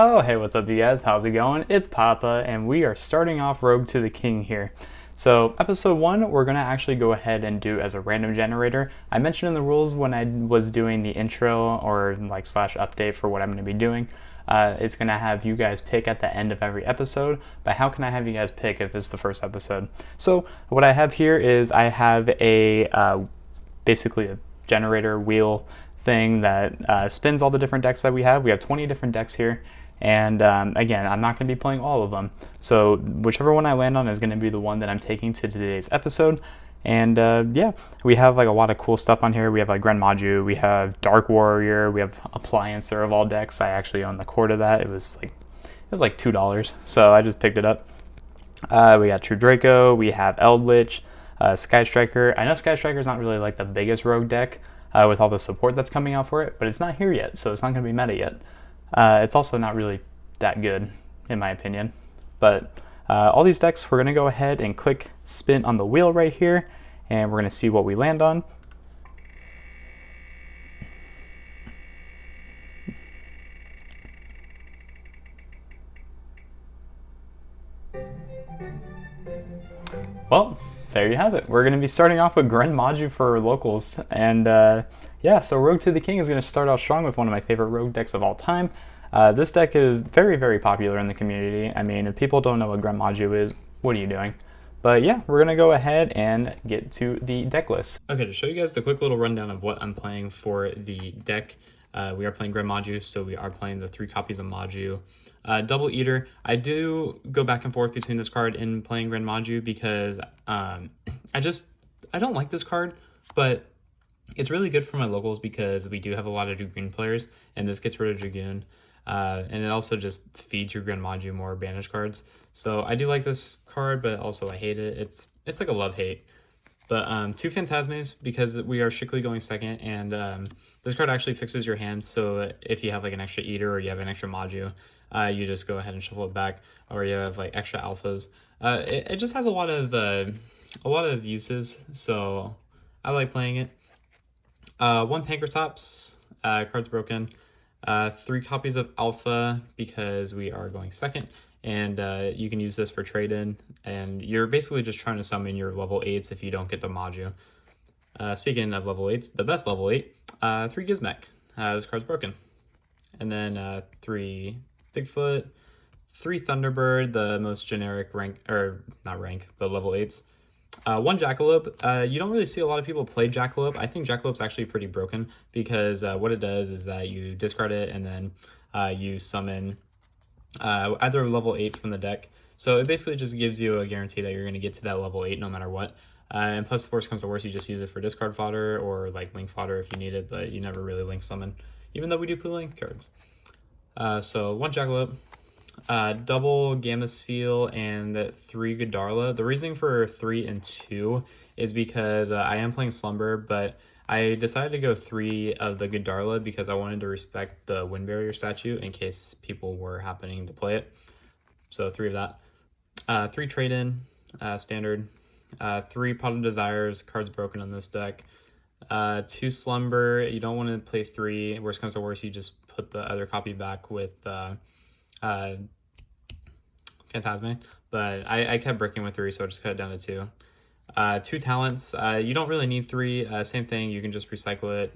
Oh, hey, what's up, you guys? How's it going? It's Papa, and we are starting off Rogue to the King here. So, episode 1, we're going to actually go ahead and do as a random generator. I mentioned in the rules when I was doing the intro or like slash update for what I'm going to be doing. It's going to have you guys pick at the end of every episode, but how can I have you guys pick if it's the first episode? So, what I have here is I have a basically a generator wheel thing that spins all the different decks that we have. We have 20 different decks here. And again, I'm not going to be playing all of them. So whichever one I land on is going to be the one that I'm taking to today's episode. And yeah, we have like a lot of cool stuff on here. We have like GREN MAJU, we have Dark Warrior, we have Appliancer of all decks. I actually own the core to that. It was like $2, so I just picked it up. We got True Draco, we have Eldritch, Sky Striker. I know Sky Striker is not really like the biggest rogue deck with all the support that's coming out for it, but it's not here yet, so it's not going to be meta yet. It's also not really that good, in my opinion. But all these decks, we're going to go ahead and click spin on the wheel right here, and we're going to see what we land on. Well, there you have it. We're going to be starting off with GREN MAJU for locals, and yeah, so Rogue to the King is going to start off strong with one of my favorite rogue decks of all time. This deck is very, very popular in the community. I mean, if people don't know what GREN MAJU is, what are you doing? But yeah, we're going to go ahead and get to the deck list. Okay, to show you guys the quick little rundown of what I'm playing for the deck, we are playing GREN MAJU, so we are playing the 3 copies of Maju. Double Eater, I do go back and forth between this card and playing GREN MAJU because I don't like this card, but it's really good for my locals because we do have a lot of Dragoon players, and this gets rid of Dragoon. And it also just feeds your GREN MAJU more banish cards. So I do like this card, but also I hate it. It's like a love-hate. But 2 Phantasmes because we are strictly going second, and this card actually fixes your hand. So if you have like an extra Eater or you have an extra Maju, you just go ahead and shuffle it back, or you have like extra alphas. It just has a lot of uses, so I like playing it. 1 Pankratops, card's broken. 3 copies of Alpha because we are going second, and you can use this for trade-in, and you're basically just trying to summon your level 8s if you don't get the Maju. Speaking of level 8s, the best level 8, 3 Gizmek. This card's broken. And then 3 Bigfoot, 3 Thunderbird, the most generic rank, or not rank, but level 8s. 1 Jackalope. You don't really see a lot of people play Jackalope. I think Jackalope's actually pretty broken because what it does is that you discard it and then you summon either level 8 from the deck. So it basically just gives you a guarantee that you're going to get to that level 8 no matter what. And plus, worst comes to worst, you just use it for discard fodder or like link fodder if you need it, but you never really link summon, even though we do put link cards. So 1 Jackalope. Double Gamma Seal and 3 Godarla. The reasoning for 3 and 2 is because I am playing Slumber, but I decided to go 3 of the Godarla because I wanted to respect the Wind Barrier statue in case people were happening to play it. So 3 of that. 3 Trade-In, standard. 3 Pot of Desires, cards broken on this deck. 2 Slumber, you don't want to play 3. Worst comes to worst, you just put the other copy back with Phantasme, but I kept breaking with 3, so I just cut it down to 2. 2 Talents, you don't really need 3. Same thing, you can just recycle it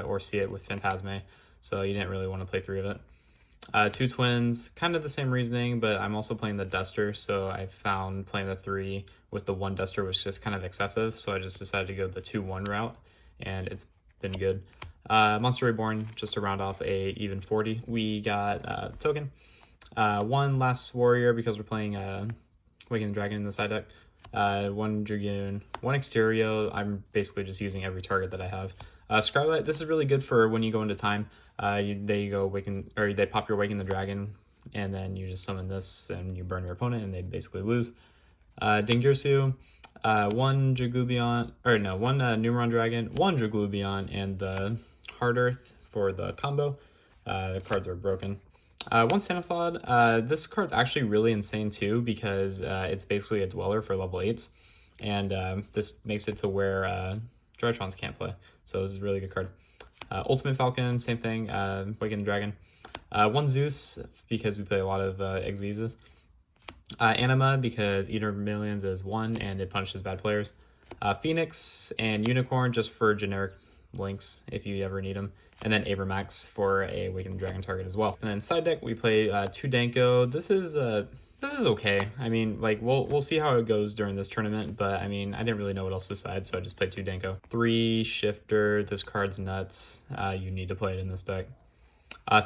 or see it with Phantasme, so you didn't really want to play 3 of it. 2 Twins, kind of the same reasoning, but I'm also playing the Duster, so I found playing the 3 with the 1 Duster was just kind of excessive, so I just decided to go the 2-1 route, and it's been good. Monster Reborn, just to round off a even 40. We got Token. 1 Last Warrior because we're playing Waking the Dragon in the side deck. 1 Dragoon, 1 Exterio. I'm basically just using every target that I have. Scarlet, this is really good for when you go into time. They pop your Waking the Dragon, and then you just summon this and you burn your opponent and they basically lose. Dingirsu, 1 Draglubion, or no, 1 Numeron Dragon, 1 Draglubion, and the Hard Earth for the combo. The cards are broken. 1 Cenithod, this card's actually really insane too because it's basically a dweller for level 8s, and this makes it to where Drytrons can't play, so this is a really good card. Ultimate Falcon, same thing, Waking the Dragon. One Zeus, because we play a lot of Exeses. Anima, because Eater Millions is 1 and it punishes bad players. Phoenix and Unicorn, just for generic links if you ever need them. And then Avermax for a Awakened Dragon target as well. And then side deck, we play 2 Danko. This is okay. I mean, like, we'll see how it goes during this tournament, but I mean, I didn't really know what else to decide, so I just played 2 Danko. 3 Shifter, this card's nuts. You need to play it in this deck.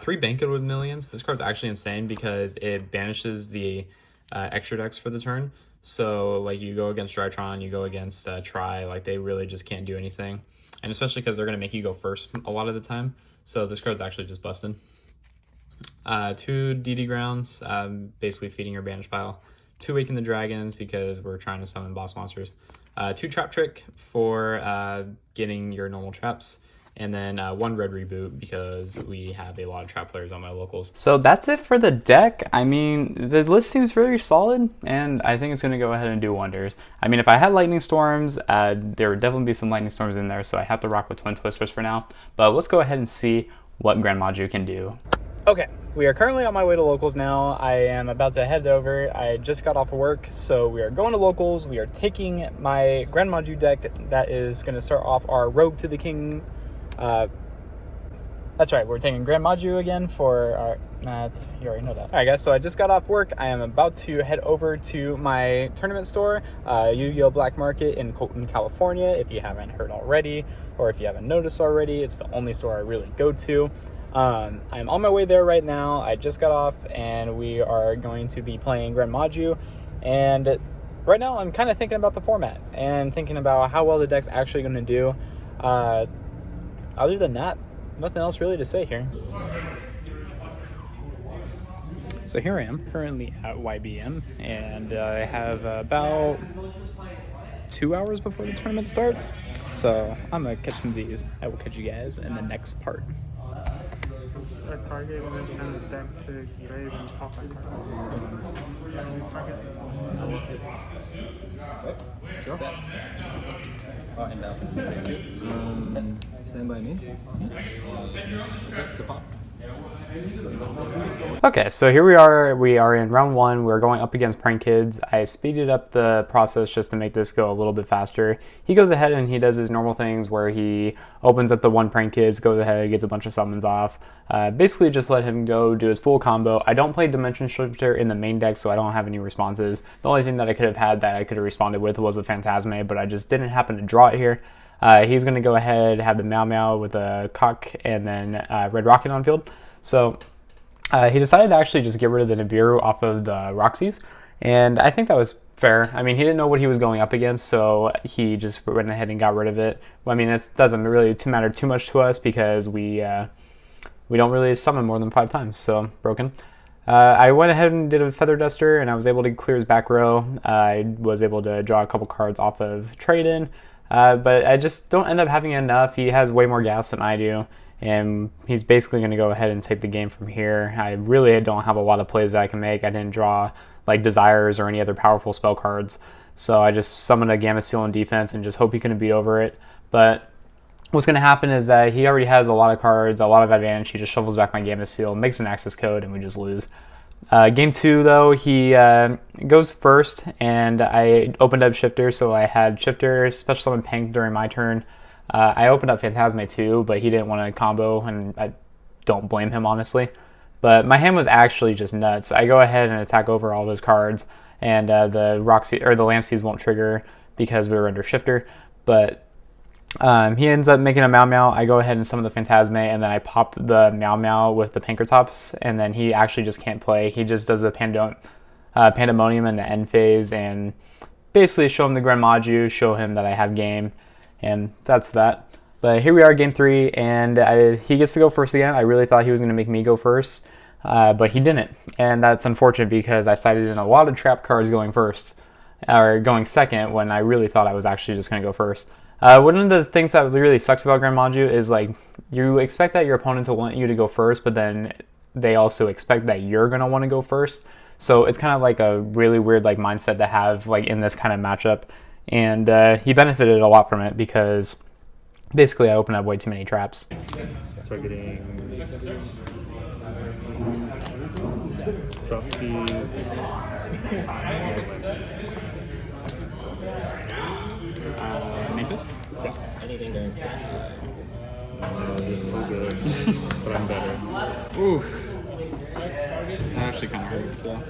3 Banquet with Millions. This card's actually insane because it banishes the extra decks for the turn. So, like, you go against Drytron, you go against Tri, like, they really just can't do anything. And especially because they're going to make you go first a lot of the time. So this card's actually just busted. 2 DD Grounds, basically feeding your Banish pile. 2 Awaken the Dragons, because we're trying to summon boss monsters. 2 Trap Trick for getting your normal traps. And then 1 Red Reboot, because we have a lot of trap players on my locals. So that's it for the deck. I mean, the list seems very solid, and I think it's going to go ahead and do wonders. I mean, if I had Lightning Storms, there would definitely be some Lightning Storms in there, so I have to rock with Twin Twisters for now. But let's go ahead and see what GREN Maju can do. Okay, we are currently on my way to locals now. I am about to head over. I just got off of work, so we are going to locals. We are taking my GREN Maju deck that is going to start off our Rogue to the King. That's right, we're taking GREN Maju again for our, you already know that. All right, guys, so I just got off work. I am about to head over to my tournament store, Yugioh Black Market in Colton, California. If you haven't heard already, or if you haven't noticed already, it's the only store I really go to. I'm on my way there right now. I just got off, and we are going to be playing GREN Maju. And right now, I'm kind of thinking about the format and thinking about how well the deck's actually going to do. Other than that, nothing else really to say here. So here I am, currently at YBM, and I have about 2 hours before the tournament starts. So I'm gonna catch some Z's. I will catch you guys in the next part. A target and then send the deck to grave and pop that card. Target. Go. Stand by me. To pop. Okay, so here we are. We are in round 1. We're going up against Prank Kids. I speeded up the process just to make this go a little bit faster. He goes ahead and he does his normal things where he opens up the 1 Prank Kids, goes ahead, gets a bunch of summons off. Basically just let him go do his full combo. I don't play Dimension Shifter in the main deck, so I don't have any responses. The only thing that I could have had that I could have responded with was a Phantasme, but I just didn't happen to draw it here. He's going to go ahead, have the Meow Meow with a Cock, and then Red Rocket on field. So he decided to actually just get rid of the Nibiru off of the Roxy's, and I think that was fair. I mean, he didn't know what he was going up against, so he just went ahead and got rid of it. Well, I mean, it doesn't really matter too much to us because we don't really summon more than 5 times, so broken. I went ahead and did a Feather Duster, and I was able to clear his back row. I was able to draw a couple cards off of Trade-In, but I just don't end up having enough. He has way more gas than I do, and he's basically going to go ahead and take the game from here. I really don't have a lot of plays that I can make. I didn't draw like Desires or any other powerful spell cards, so I just summoned a Gamma Seal on defense and just hope he couldn't beat over it. But what's going to happen is that he already has a lot of cards, a lot of advantage. He just shovels back my Gamma Seal, makes an access code, and we just lose. Game 2, though, he goes first, and I opened up Shifter, so I had Shifter, Special Summon Pank during my turn. I opened up Phantasme too, but he didn't want to combo, and I don't blame him, honestly. But my hand was actually just nuts. I go ahead and attack over all those cards, and the Roxy or the Lampseas won't trigger because we were under Shifter. But he ends up making a Meow Meow. I go ahead and summon the Phantasme, and then I pop the Meow Meow with the Pankratops, and then he actually just can't play. He just does the Pandemonium in the end phase, and basically show him the GREN Maju, show him that I have game. And that's that. But here we are, game 3, and he gets to go first again. I really thought he was going to make me go first, but he didn't. And that's unfortunate because I sided in a lot of trap cards going first, or going second, when I really thought I was actually just going to go first. One of the things that really sucks about GREN Maju is like you expect that your opponent to want you to go first, but then they also expect that you're going to want to go first. So it's kind of like a really weird like mindset to have like in this kind of matchup. And he benefited a lot from it because basically I opened up way too many traps. Targeting Drop keys. Memphis? Yeah. Anything during stage. You're so good. But I'm better. Oof. That actually kind of hurts, so.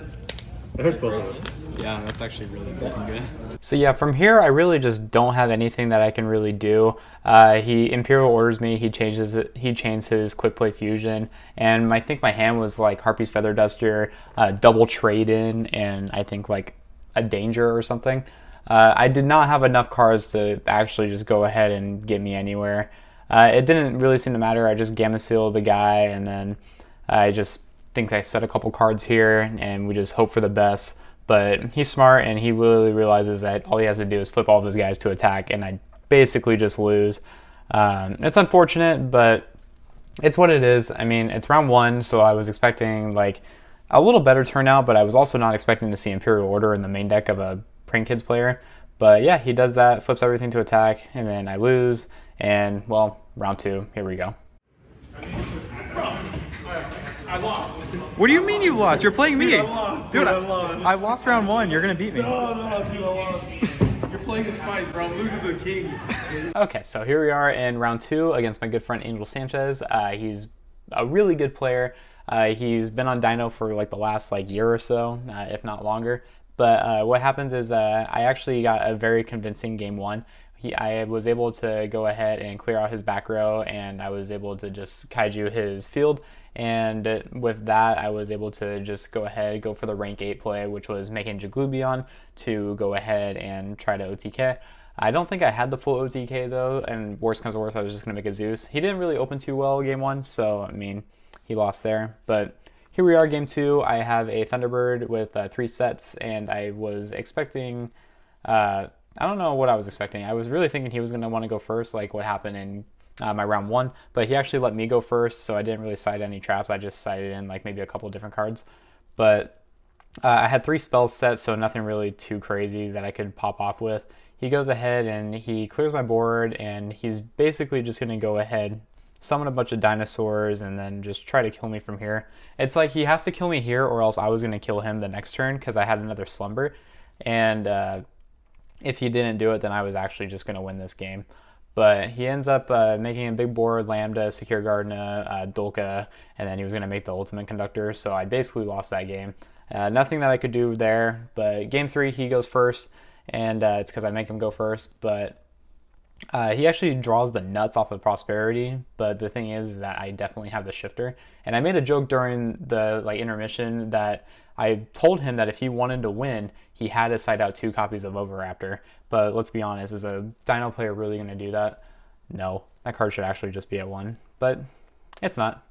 I heard both of us. Yeah, that's actually really fucking good. So yeah, from here I really just don't have anything that I can really do. He Imperial orders me. He changes it. He chains his quick play fusion, and I think my hand was like Harpy's Feather Duster, double trade in, and I think like a danger or something. I did not have enough cards to actually just go ahead and get me anywhere. It didn't really seem to matter. I just Gamma Seal the guy, and then I just think I set a couple cards here, and we just hope for the best. But he's smart, and he really realizes that all he has to do is flip all of his guys to attack, and I basically just lose. It's unfortunate, but it's what it is. I mean, it's round 1, so I was expecting like a little better turnout, but I was also not expecting to see Imperial Order in the main deck of a Prank Kids player. But yeah, he does that, flips everything to attack, and then I lose. And well, round 2, here we go. I lost. What do you mean you lost? You're playing me. Dude, I lost. Dude, I lost. I lost round 1. You're gonna beat me. No, dude, I lost. You're playing the spice, bro. I'm losing to the king. Okay, so here we are in round 2 against my good friend Angel Sanchez. He's a really good player. He's been on Dino for like the last like year or so, if not longer. But what happens is I actually got a very convincing game 1. I was able to go ahead and clear out his back row, and I was able to just kaiju his field. And with that, I was able to just go for the rank 8 play, which was making Jaglubion to go ahead and try to OTK. I don't think I had the full OTK though, and worst comes to worst, I was just going to make a Zeus. He didn't really open too well game 1, so I mean, he lost there. But here we are, game 2. I have a Thunderbird with 3 sets, and I was expecting, I don't know what I was expecting. I was really thinking he was going to want to go first, like what happened in my round 1, but he actually let me go first, so I didn't really side any traps. I just sided in like maybe a couple different cards. But I had 3 spells set, so nothing really too crazy that I could pop off with. He goes ahead and he clears my board, and he's basically just going to go ahead, summon a bunch of dinosaurs, and then just try to kill me from here. It's like he has to kill me here, or else I was going to kill him the next turn because I had another Slumber. And if he didn't do it, then I was actually just going to win this game. But he ends up making a big board, Lambda, Secure Gardena, Dolka, and then he was going to make the Ultimate Conductor, so I basically lost that game. Nothing that I could do there, but game 3 he goes first, and it's because I make him go first, but he actually draws the nuts off of Prosperity, but the thing is that I definitely have the Shifter. And I made a joke during the intermission that I told him that if he wanted to win, he had to side out 2 copies of Oviraptor. But let's be honest, is a Dino player really going to do that? No, that card should actually just be at 1, but it's not.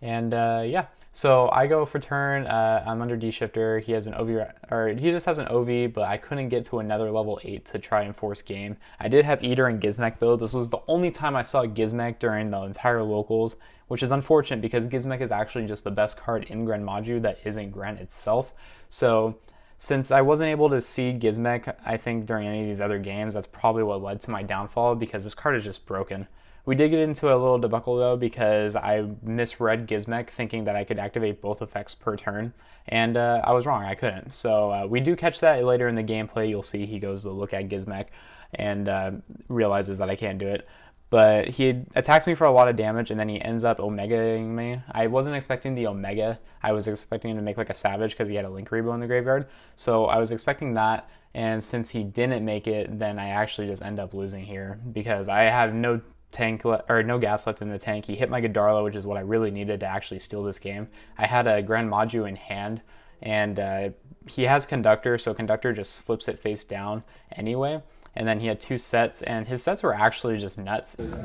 And yeah, so I go for turn. I'm under D Shifter. He has an OV, or he just has an OV, but I couldn't get to another level 8 to try and force game. I did have Eater and Gizmek though. This was the only time I saw Gizmek during the entire locals, which is unfortunate because Gizmek is actually just the best card in GREN Maju that isn't GREN itself. So since I wasn't able to see Gizmek, I think during any of these other games, that's probably what led to my downfall because this card is just broken. We did get into a little debacle though because I misread Gizmek thinking that I could activate both effects per turn, and I was wrong, I couldn't. So we do catch that later in the gameplay. You'll see he goes to look at Gizmek and realizes that I can't do it. But he attacks me for a lot of damage, and then he ends up Omegaing me. I wasn't expecting the Omega. I was expecting him to make like a Savage because he had a Link Rebo in the graveyard. So I was expecting that, and since he didn't make it, then I actually just end up losing here because I have no no gas left in the tank. He hit my Godarla, which is what I really needed to actually steal this game. I had a GREN Maju in hand, and he has Conductor, so Conductor just flips it face down anyway. And then he had 2 sets, and his sets were actually just nuts. Normal.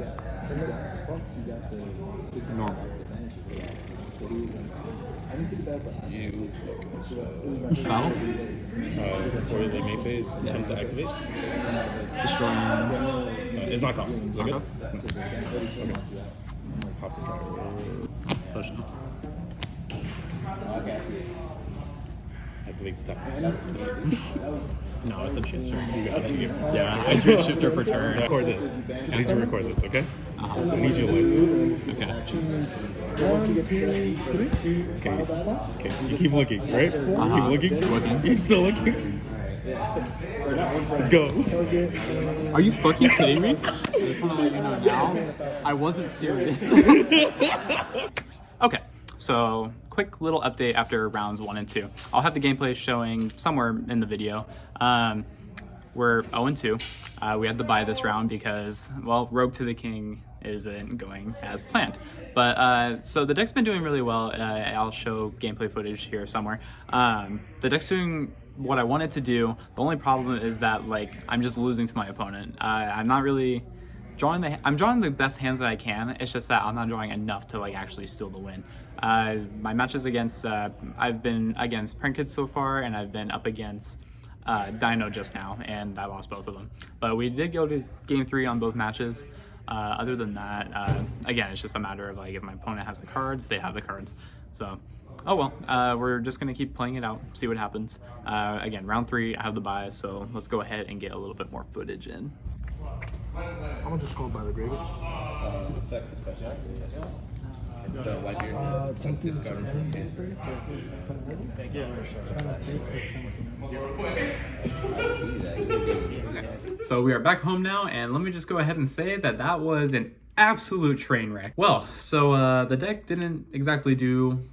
Foul? For the main phase, attempt to activate. It's not cost. Is that good? Okay. Pop the card. Push. Activates the top. No, it's a shifter. You got it. Yeah, I drew Shifter per turn. Record this. I need to record this, okay? Uh-huh. I need you to look. Okay. 1, 2, 3. Okay. You keep looking, right? Keep looking. You're still looking. Let's go. Are you fucking kidding me? I just want to let you know now, I wasn't serious. Okay, so quick little update after rounds 1 and 2. I'll have the gameplay showing somewhere in the video. We're 0-2. We had to buy this round because, well, Rogue to the King isn't going as planned. But, so the deck's been doing really well. I'll show gameplay footage here somewhere. The deck's doing what I wanted to do. The only problem is that, like, I'm just losing to my opponent. I'm not really I'm drawing the best hands that I can. It's just that I'm not drawing enough to, like, actually steal the win. My matches against, I've been against Prank Kid so far, and I've been up against Dino just now, and I lost both of them. But we did go to game 3 on both matches. Other than that, again, it's just a matter of, like, if my opponent has the cards, they have the cards. So, oh well, we're just gonna keep playing it out, see what happens. Again, round 3, I have the buy, so let's go ahead and get a little bit more footage in. I'm gonna just go by the gravy. So we are back home now, and let me just go ahead and say that that was an absolute train wreck. Well, so the deck didn't exactly do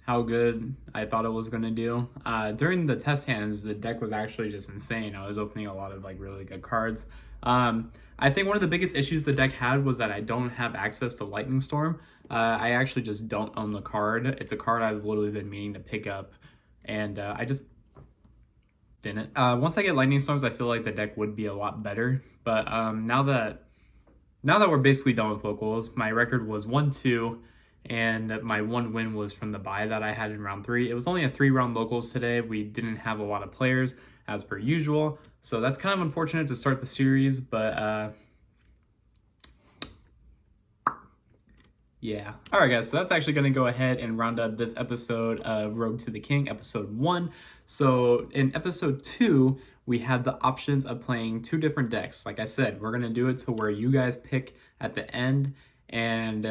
how good I thought it was gonna do. During the test hands, the deck was actually just insane. I was opening a lot of, like, really good cards. I think one of the biggest issues the deck had was that I don't have access to Lightning Storm. I actually just don't own the card. It's a card I've literally been meaning to pick up, and I just didn't. Once I get Lightning Storms, I feel like the deck would be a lot better. But now that we're basically done with locals, my record was 1-2, and my 1 win was from the bye that I had in round 3. It was only a 3-round locals today. We didn't have a lot of players, as per usual. So that's kind of unfortunate to start the series, but yeah. All right, guys, so that's actually going to go ahead and round up this episode of Rogue to the King, episode 1. So in episode 2, we had the options of playing 2 different decks. Like I said, we're going to do it to where you guys pick at the end, and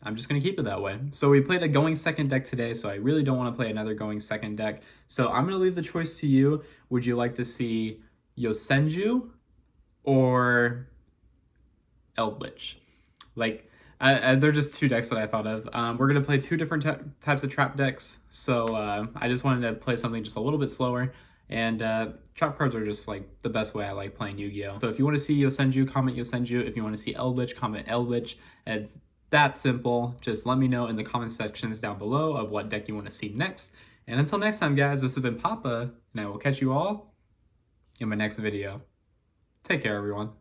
I'm just going to keep it that way. So we played a going second deck today, so I really don't want to play another going second deck. So I'm going to leave the choice to you. Would you like to see Yosenju or Eldritch? Like, they're just 2 decks that I thought of. We're going to play 2 different types of trap decks, so I just wanted to play something just a little bit slower. And trap cards are just, like, the best way I like playing Yu-Gi-Oh! So if you want to see Yosenju, comment Yosenju. If you want to see Eldritch, comment Eldritch. It's that simple. Just let me know in the comment sections down below of what deck you want to see next. And until next time, guys, this has been Papa, and I will catch you all in my next video. Take care, everyone.